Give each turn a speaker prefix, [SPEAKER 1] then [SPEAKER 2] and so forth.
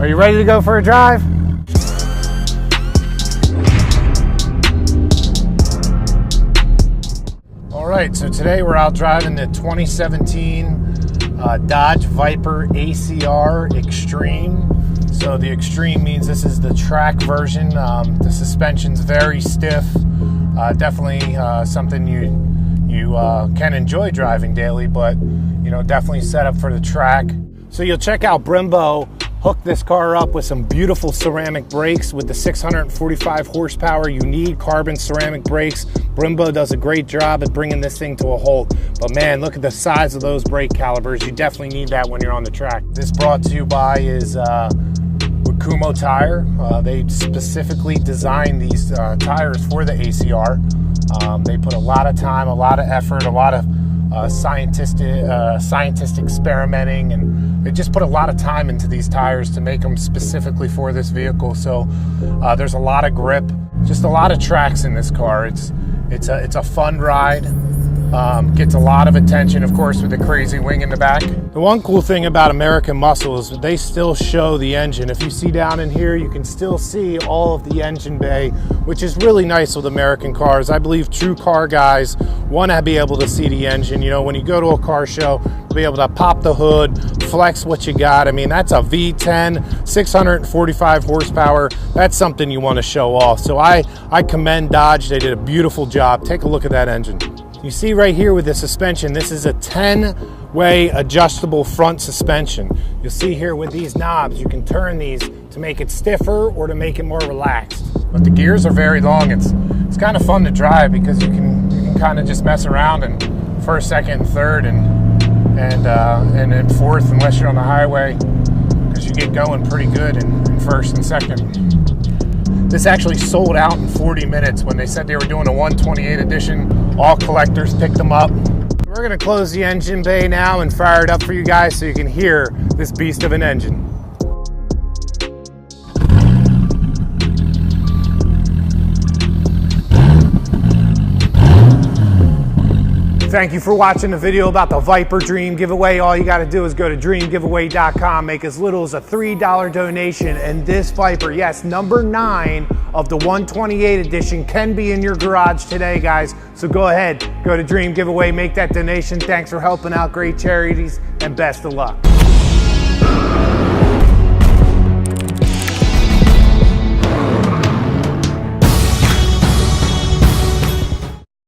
[SPEAKER 1] Are you ready to go for a drive? All right, so today we're out driving the 2017 Dodge Viper ACR Extreme. So the Extreme means this is the track version. The suspension's very stiff. Definitely something you can enjoy driving daily, but you know, definitely set up for the track. So you'll check out Brembo hook this car up with some beautiful ceramic brakes with the 645 horsepower. You need carbon ceramic brakes. Brembo does a great job at bringing this thing to a halt. But man, look at the size of those brake calipers. You definitely need that when you're on the track. This brought to you by is Kumo Tire. They specifically designed these tires for the ACR. They put a lot of time, a lot of effort, a lot of scientist experimenting, and they just put a lot of time into these tires to make them specifically for this vehicle. So there's a lot of grip, just a lot of tracks in this car. It's a fun ride. Gets a lot of attention, of course, with the crazy wing in the back. The one cool thing about American Muscle is they still show the engine. If you see down in here, you can still see all of the engine bay, which is really nice with American cars. I believe true car guys want to be able to see the engine. You know, when you go to a car show, be able to pop the hood, flex what you got. I mean, that's a V10, 645 horsepower. That's something you want to show off. So I commend Dodge. They did a beautiful job. Take a look at that engine. You see right here with the suspension, this is a 10-way adjustable front suspension. You'll see here with these knobs, you can turn these to make it stiffer or to make it more relaxed. But the gears are very long. It's kind of fun to drive because you can kind of just mess around in first, second, third, and then fourth, unless you're on the highway, because you get going pretty good in first and second. This actually sold out in 40 minutes when they said they were doing a 128 edition. All collectors picked them up. We're gonna close the engine bay now and fire it up for you guys so you can hear this beast of an engine. Thank you for watching the video about the Viper Dream Giveaway. All you got to do is go to dreamgiveaway.com, make as little as a $3 donation, and this Viper, yes, number 9 of the 128 edition, can be in your garage today, guys. So go ahead, go to Dream Giveaway, make that donation. Thanks for helping out great charities, and best of luck.